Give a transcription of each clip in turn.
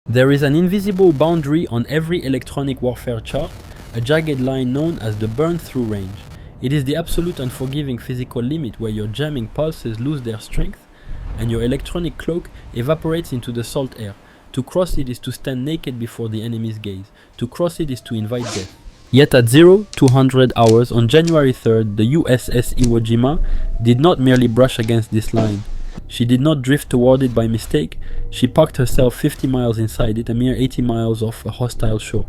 There is an invisible boundary on every electronic warfare chart, a jagged line known as the burn-through range. It is the absolute unforgiving physical limit where your jamming pulses lose their strength and your electronic cloak evaporates into the salt air. To cross it is to stand naked before the enemy's gaze. To cross it is to invite death. Yet at 0200 hours on January 3rd, the USS Iwo Jima did not merely brush against this line. She did not drift toward it by mistake. She parked herself 50 miles inside it, a mere 80 miles off a hostile shore.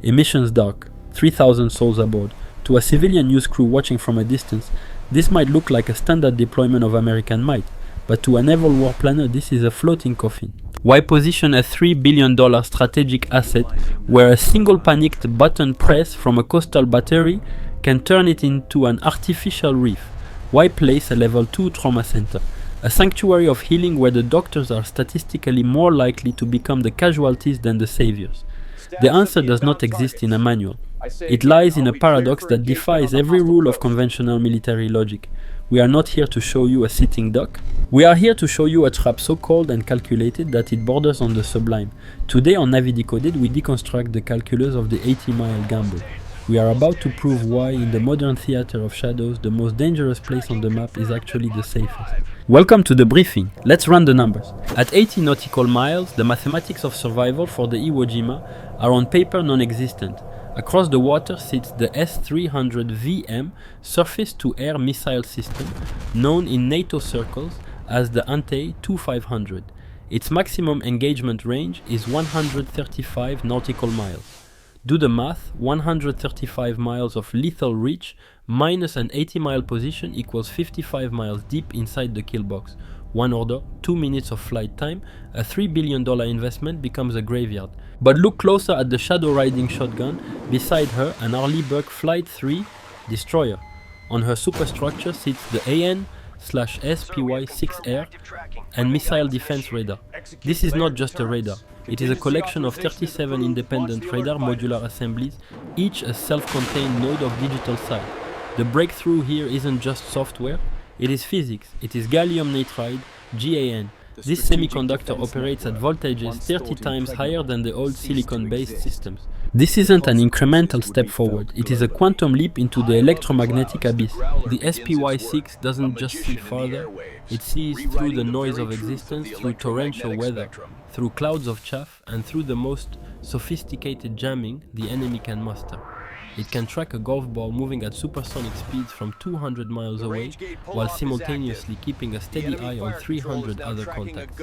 Emissions dark, 3,000 souls aboard. To a civilian news crew watching from a distance, this might look like a standard deployment of American might, but to a naval war planner this is a floating coffin. Why position a $3 billion strategic asset where a single panicked button press from a coastal battery can turn it into an artificial reef? Why place a level 2 trauma center, a sanctuary of healing where the doctors are statistically more likely to become the casualties than the saviors? The answer does not exist in a manual. It lies in a paradox that defies every rule of conventional military logic. We are not here to show you a sitting duck. We are here to show you a trap so cold and calculated that it borders on the sublime. Today on Navi Decoded, we deconstruct the calculus of the 80-mile gamble. We are about to prove why, in the modern theater of shadows, the most dangerous place on the map is actually the safest. Welcome to the briefing. Let's run the numbers. At 80 nautical miles, the mathematics of survival for the Iwo Jima are on paper non-existent. Across the water sits the S-300 VM surface-to-air missile system, known in NATO circles as the Ante-2500. Its maximum engagement range is 135 nautical miles. Do the math, 135 miles of lethal reach minus an 80-mile position equals 55 miles deep inside the kill box. One order, 2 minutes of flight time, a $3 billion investment becomes a graveyard. But look closer at the shadow riding shotgun, beside her an Arleigh Flight 3 destroyer. On her superstructure sits the AN/SPY-6 air and missile defense radar. This is not just a radar, it is a collection of 37 independent radar modular assemblies, each a self-contained node of digital sight. The breakthrough here isn't just software, it is physics, it is gallium nitride, GaN. This semiconductor operates at voltages 30 times higher than the old silicon-based systems. This isn't an incremental step forward, it is a quantum leap into the electromagnetic abyss. The SPY-6 doesn't just see farther, it sees through the noise of existence, through torrential weather, through clouds of chaff, and through the most sophisticated jamming the enemy can muster. It can track a golf ball moving at supersonic speeds from 200 miles away, while simultaneously keeping a steady eye on 300 other contacts.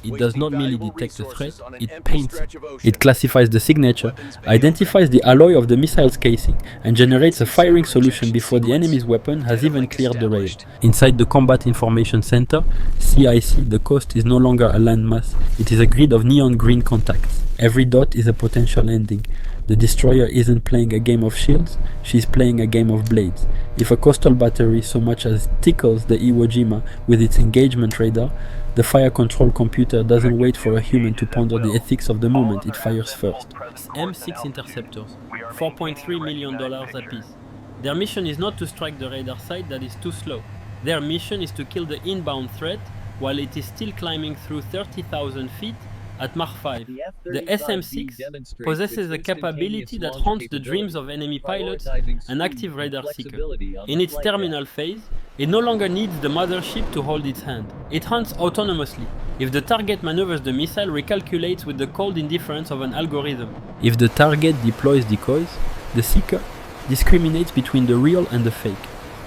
It does not merely detect a threat, it paints it. It classifies the signature, identifies the alloy of the missile's casing, and generates a firing solution before the enemy's weapon has even cleared the rail. Inside the Combat Information Center, CIC, the coast is no longer a landmass, it is a grid of neon green contacts. Every dot is a potential ending. The destroyer isn't playing a game of shields, she's playing a game of blades. If a coastal battery so much as tickles the Iwo Jima with its engagement radar, the fire control computer doesn't wait for a human to ponder the ethics of the moment, it fires first. M6 interceptors, $4.3 million apiece. Their mission is not to strike the radar site that is too slow. Their mission is to kill the inbound threat while it is still climbing through 30,000 feet at Mach 5. The SM-6 possesses a capability that haunts the dreams of enemy pilots, an active radar seeker. In its terminal phase, it no longer needs the mothership to hold its hand. It hunts autonomously. If the target maneuvers the missile, recalculates with the cold indifference of an algorithm. If the target deploys decoys, the seeker discriminates between the real and the fake.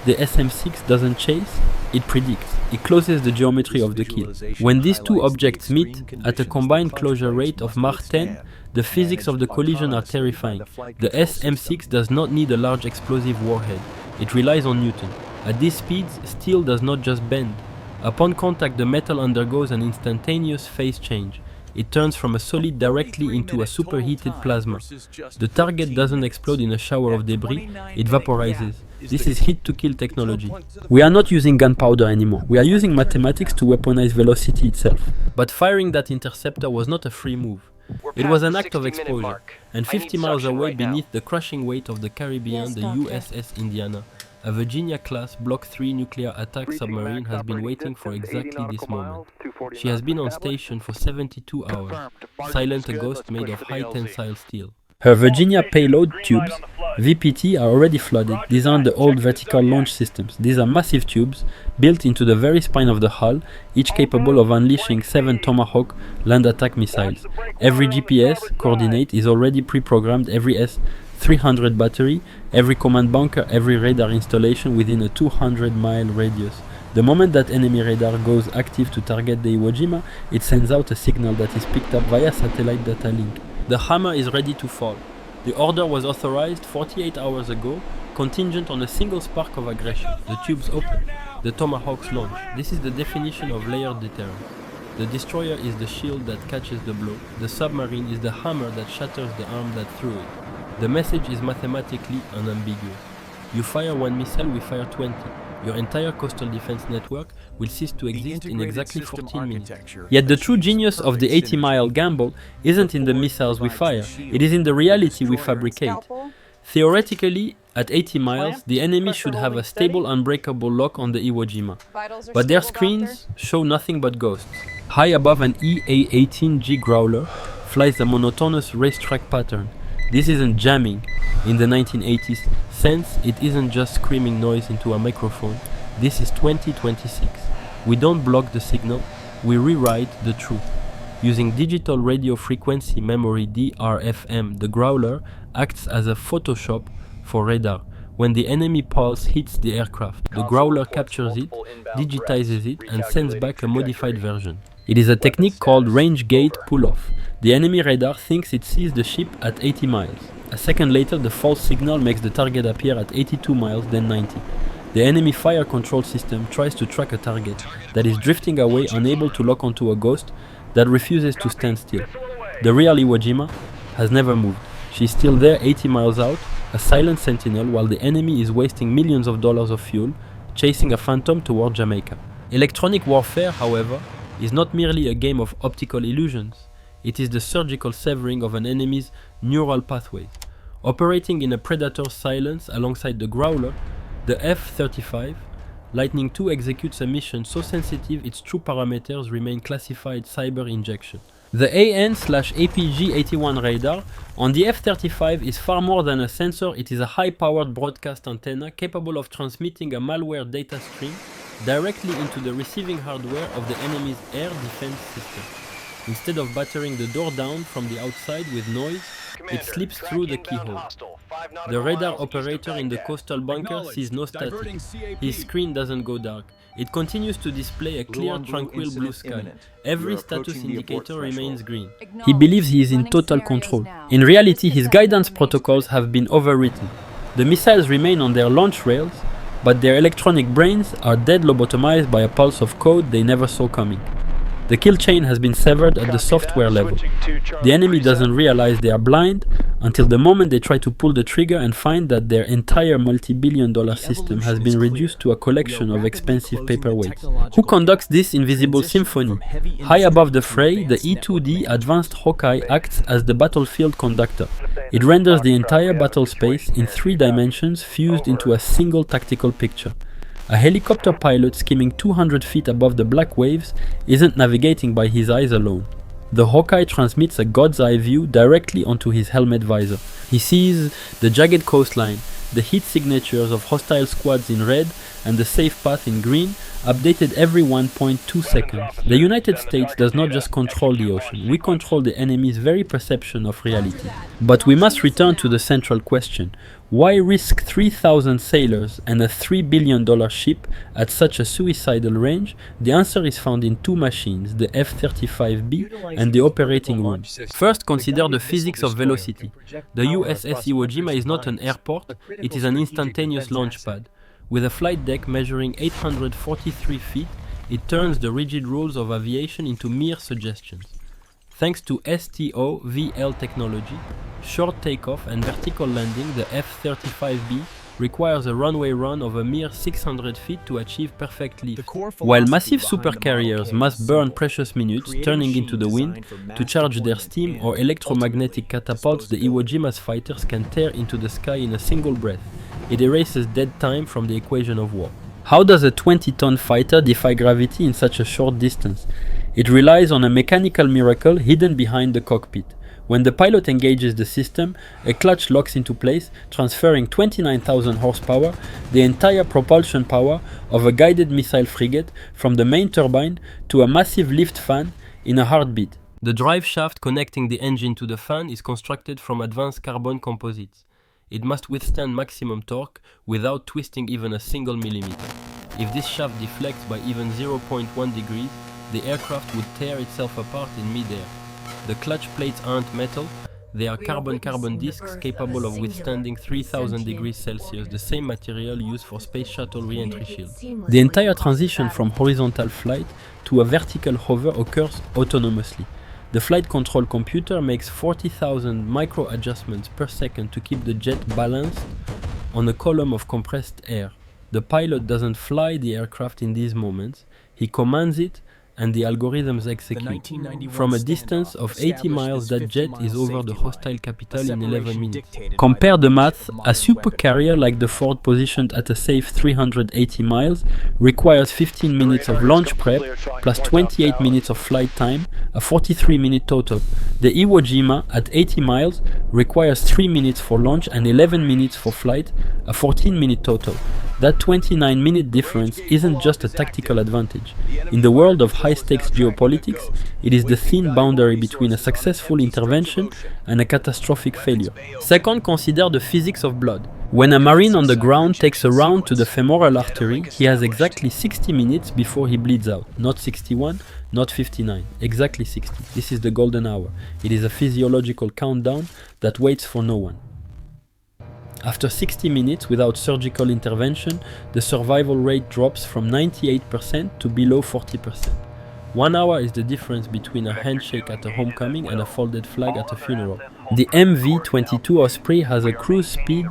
The SM-6 doesn't chase, it predicts. It closes the geometry of the kill. When these two objects meet at a combined closure rate of Mach 10, the physics of the collision are terrifying. The SM-6 does not need a large explosive warhead. It relies on Newton. At these speeds, steel does not just bend. Upon contact, the metal undergoes an instantaneous phase change. It turns from a solid directly into a superheated plasma. The target doesn't explode in a shower of debris, it vaporizes. This is hit-to-kill technology. We are not using gunpowder anymore. We are using mathematics to weaponize velocity itself. But firing that interceptor was not a free move. It was an act of exposure, and 50 miles away beneath the crushing weight of the Caribbean, the USS Indiana, A Virginia-class Block 3 nuclear attack submarine has been waiting for exactly this moment. She has been on station for 72 hours, silent a ghost made of high tensile steel. Her Virginia payload tubes, VPT, are already flooded. These aren't the old vertical launch systems. These are massive tubes built into the very spine of the hull, each capable of unleashing 7 Tomahawk land attack missiles. Every GPS coordinate is already pre-programmed, every S-300 battery, every command bunker, every radar installation within a 200-mile radius. The moment that enemy radar goes active to target the Iwo Jima, it sends out a signal that is picked up via satellite data link. The hammer is ready to fall. The order was authorized 48 hours ago, contingent on a single spark of aggression. The tubes open. The Tomahawks launch. This is the definition of layered deterrence. The destroyer is the shield that catches the blow. The submarine is the hammer that shatters the arm that threw it. The message is mathematically unambiguous. You fire one missile, we fire 20. Your entire coastal defense network will cease to exist in exactly 14 minutes. Yet the true genius of the 80-mile gamble isn't in the missiles we fire, it is in the reality we fabricate. Theoretically, at 80 miles, the enemy should have a stable, unbreakable lock on the Iwo Jima. But their screens show nothing but ghosts. High above an EA-18G Growler flies a monotonous racetrack pattern. This isn't jamming in the 1980s sense, it isn't just screaming noise into a microphone. This is 2026. We don't block the signal, we rewrite the truth. Using digital radio frequency memory DRFM, the Growler acts as a Photoshop for radar. When the enemy pulse hits the aircraft, the Growler captures it, digitizes it, and sends back a modified version. It is a technique called range gate pull-off. The enemy radar thinks it sees the ship at 80 miles. A second later, the false signal makes the target appear at 82 miles, then 90. The enemy fire control system tries to track a target that is drifting away, unable to lock onto a ghost that refuses to stand still. The real Iwo Jima has never moved. She's still there 80 miles out, a silent sentinel, while the enemy is wasting millions of dollars of fuel, chasing a phantom toward Jamaica. Electronic warfare, however, is not merely a game of optical illusions. It is the surgical severing of an enemy's neural pathways. Operating in a predator's silence alongside the Growler, the F-35 Lightning II executes a mission so sensitive its true parameters remain classified cyber injection. The AN/APG-81 radar on the F-35 is far more than a sensor, it is a high-powered broadcast antenna capable of transmitting a malware data stream directly into the receiving hardware of the enemy's air defense system. Instead of battering the door down from the outside with noise, it slips through the keyhole. The radar operator in the coastal bunker sees no static. His screen doesn't go dark. It continues to display a clear, tranquil blue sky. Every status indicator remains green. He believes he is in total control. In reality, his guidance protocols have been overwritten. The missiles remain on their launch rails, but their electronic brains are dead lobotomized by a pulse of code they never saw coming. The kill chain has been severed at the software level. The enemy doesn't realize they are blind until the moment they try to pull the trigger and find that their entire multi-billion-dollar system has been reduced to a collection of expensive paperweights. Who conducts this invisible symphony? High above the fray, the E-2D Advanced Hawkeye acts as the battlefield conductor. It renders the entire battle space in 3 dimensions fused into a single tactical picture. A helicopter pilot skimming 200 feet above the black waves isn't navigating by his eyes alone. The Hawkeye transmits a god's eye view directly onto his helmet visor. He sees the jagged coastline, the heat signatures of hostile squads in red and the safe path in green, updated every 1.2 seconds. The United States does not just control the ocean, we control the enemy's very perception of reality. But we must return to the central question. Why risk 3,000 sailors and a $3 billion ship at such a suicidal range? The answer is found in 2 machines, the F-35B and the operating room. First, consider the physics of velocity. The USS Iwo Jima is not an airport, it is an instantaneous launch pad. With a flight deck measuring 843 feet, it turns the rigid rules of aviation into mere suggestions. Thanks to STOVL technology, short takeoff and vertical landing, the F-35B requires a runway run of a mere 600 feet to achieve perfect lift, while massive supercarriers must burn precious minutes turning into the wind to charge their steam or electromagnetic catapults. The Iwo Jima's fighters can tear into the sky in a single breath. It erases dead time from the equation of war. How does a 20-ton fighter defy gravity in such a short distance? It relies on a mechanical miracle hidden behind the cockpit. When the pilot engages the system, a clutch locks into place, transferring 29,000 horsepower, the entire propulsion power of a guided missile frigate, from the main turbine to a massive lift fan in a heartbeat. The drive shaft connecting the engine to the fan is constructed from advanced carbon composites. It must withstand maximum torque without twisting even a single millimeter. If this shaft deflects by even 0.1 degrees, the aircraft would tear itself apart in mid-air. The clutch plates aren't metal, they are carbon-carbon discs capable of withstanding 3000 degrees Celsius, the same material used for space shuttle re-entry shields. The entire transition from horizontal flight to a vertical hover occurs autonomously. The flight control computer makes 40,000 micro-adjustments per second to keep the jet balanced on a column of compressed air. The pilot doesn't fly the aircraft in these moments, he commands it and the algorithms execute. From a distance of 80 miles, that jet is over the hostile capital in 11 minutes. Compare the math: a supercarrier like the Ford positioned at a safe 380 miles requires 15 minutes of launch prep plus 28 minutes of flight time, a 43-minute total. The Iwo Jima at 80 miles requires 3 minutes for launch and 11 minutes for flight, a 14-minute total. That 29-minute difference isn't just a tactical advantage. In the world of high-stakes geopolitics, it is the thin boundary between a successful intervention and a catastrophic failure. Second, consider the physics of blood. When a marine on the ground takes a round to the femoral artery, he has exactly 60 minutes before he bleeds out. Not 61, not 59, exactly 60. This is the golden hour. It is a physiological countdown that waits for no one. After 60 minutes without surgical intervention, the survival rate drops from 98% to below 40%. 1 hour is the difference between a handshake at a homecoming and a folded flag at a funeral. The MV-22 Osprey has a cruise speed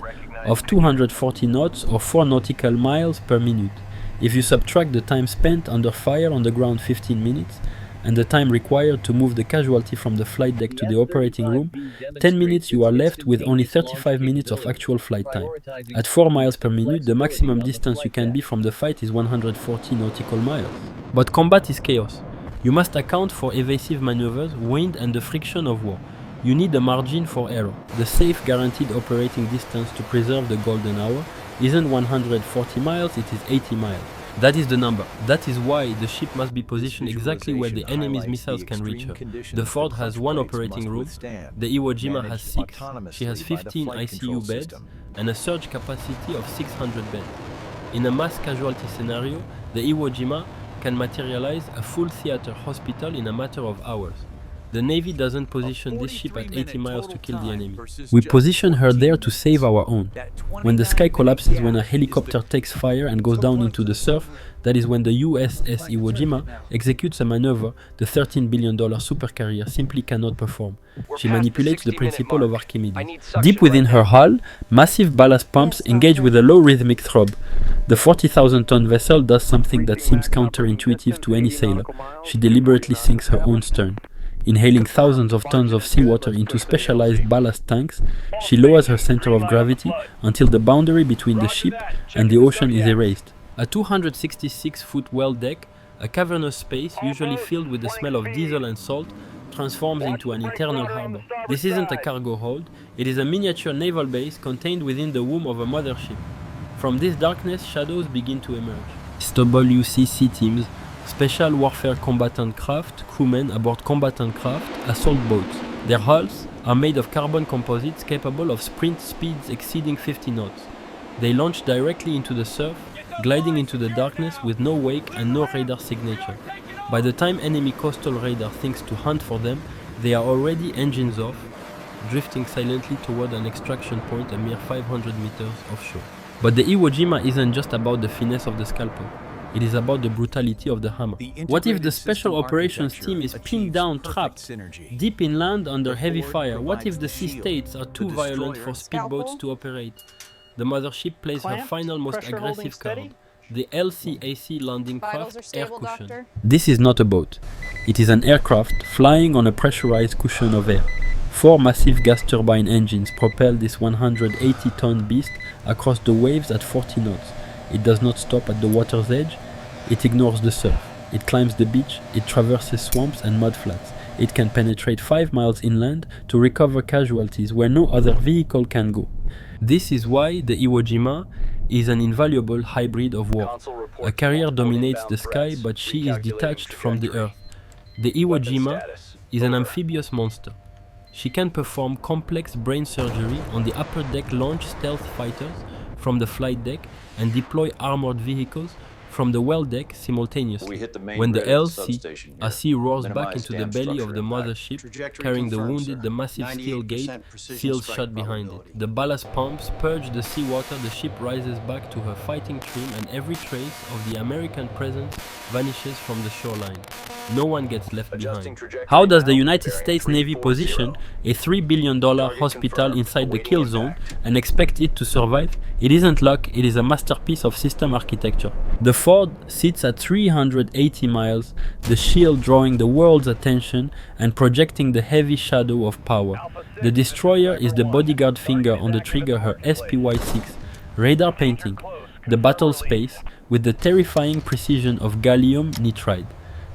of 240 knots or 4 nautical miles per minute. If you subtract the time spent under fire on the ground 15 minutes, and the time required to move the casualty from the flight deck to the operating room, 10 minutes you are left with only 35 minutes of actual flight time. At 4 miles per minute, the maximum distance you can be from the fight is 140 nautical miles. But combat is chaos. You must account for evasive maneuvers, wind and the friction of war. You need a margin for error. The safe guaranteed operating distance to preserve the golden hour isn't 140 miles, it is 80 miles. That is the number. That is why the ship must be positioned exactly where the enemy's missiles can reach her. The Ford has 1 operating room, the Iwo Jima has 6, she has 15 ICU beds, and a surge capacity of 600 beds. In a mass casualty scenario, the Iwo Jima can materialize a full theater hospital in a matter of hours. The Navy doesn't position this ship at 80 miles to kill the enemy. We position her there to save our own. When the sky collapses, when a helicopter takes fire and goes down into the surf, that is when the USS Iwo Jima executes a maneuver the $13 billion supercarrier simply cannot perform. She manipulates the principle of Archimedes. Deep within her hull, massive ballast pumps engage with a low rhythmic throb. The 40,000-ton vessel does something that seems counterintuitive to any sailor. She deliberately sinks her own stern. Inhaling thousands of tons of seawater into specialized ballast tanks, she lowers her center of gravity until the boundary between the ship and the ocean is erased. A 266-foot well deck, a cavernous space usually filled with the smell of diesel and salt, transforms into an internal harbor. This isn't a cargo hold, it is a miniature naval base contained within the womb of a mothership. From this darkness, shadows begin to emerge. SWCC teams, Special Warfare Combatant Craft, crewmen aboard combatant craft, assault boats. Their hulls are made of carbon composites capable of sprint speeds exceeding 50 knots. They launch directly into the surf, gliding into the darkness with no wake and no radar signature. By the time enemy coastal radar thinks to hunt for them, they are already engines off, drifting silently toward an extraction point a mere 500 meters offshore. But the Iwo Jima isn't just about the finesse of the scalpel. It is about the brutality of the hammer. What if the special operations team is pinned down, trapped, deep inland under heavy fire? What if the sea states are too violent for speedboats to operate? The mothership plays her final, most aggressive card, the LCAC landing craft air cushion. This is not a boat. It is an aircraft flying on a pressurized cushion of air. 4 massive gas turbine engines propel this 180-ton beast across the waves at 40 knots. It does not stop at the water's edge. It ignores the surf. It climbs the beach. It traverses swamps and mudflats. It can penetrate 5 miles inland to recover casualties where no other vehicle can go. This is why the Iwo Jima is an invaluable hybrid of war. A carrier dominates the sky, but she is detached from the earth. The Iwo Jima is an amphibious monster. She can perform complex brain surgery on the upper deck, launch stealth fighters from the flight deck, and deploy armored vehicles from the well deck simultaneously. When the LC roars back into the belly of the mothership, carrying the wounded, the massive steel gate seals shut behind it. The ballast pumps purge the seawater, the ship rises back to her fighting trim, and every trace of the American presence vanishes from the shoreline. No one gets left behind. How does the United States Navy position a $3 billion hospital inside the kill zone and expect it to survive? It isn't luck, it is a masterpiece of system architecture. The Ford sits at 380 miles, the shield drawing the world's attention and projecting the heavy shadow of power. The destroyer is the bodyguard finger on the trigger, her SPY-6 radar painting the battle space with the terrifying precision of gallium nitride.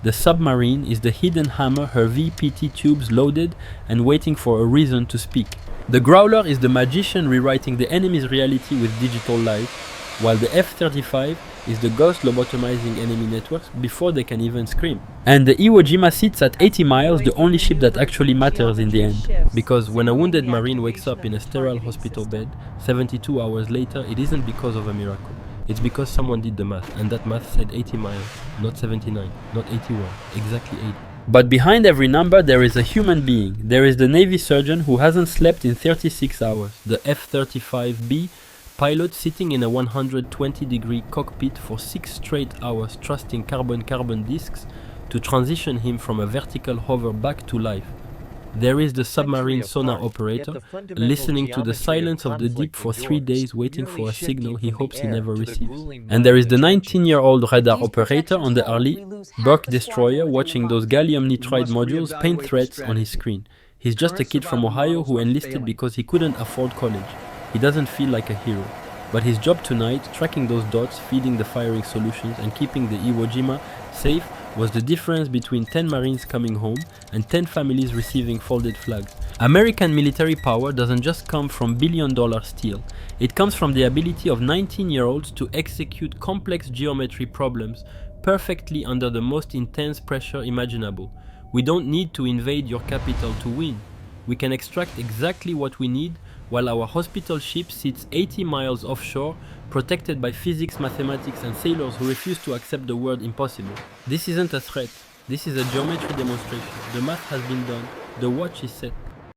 The submarine is the hidden hammer, her VPT tubes loaded and waiting for a reason to speak. The Growler is the magician rewriting the enemy's reality with digital light, while the F-35 is the ghost lobotomizing enemy networks before they can even scream. And the Iwo Jima sits at 80 miles, the only ship that actually matters in the end. Because when a wounded Marine wakes up in a sterile hospital bed 72 hours later, it isn't because of a miracle. It's because someone did the math, and that math said 80 miles, not 79, not 81, exactly 80. But behind every number there is a human being. There is the Navy surgeon who hasn't slept in 36 hours, the F-35B pilot sitting in a 120-degree cockpit for 6 straight hours, trusting carbon discs to transition him from a vertical hover back to life. There is the submarine sonar operator, listening to the silence of the deep for 3 days, waiting for a signal he hopes he never receives. And there is the 19-year-old radar operator on the Arleigh Burke destroyer, watching those gallium nitride modules paint threats on his screen. He's just a kid from Ohio who enlisted because he couldn't afford college. He doesn't feel like a hero. But his job tonight, tracking those dots, feeding the firing solutions, and keeping the Iwo Jima safe, was the difference between 10 Marines coming home and 10 families receiving folded flags. American military power doesn't just come from billion-dollar steel. It comes from the ability of 19-year-olds to execute complex geometry problems perfectly under the most intense pressure imaginable. We don't need to invade your capital to win. We can extract exactly what we need while our hospital ship sits 80 miles offshore, protected by physics, mathematics, and sailors who refuse to accept the word impossible. This isn't a threat. This is a geometry demonstration. The math has been done. The watch is set.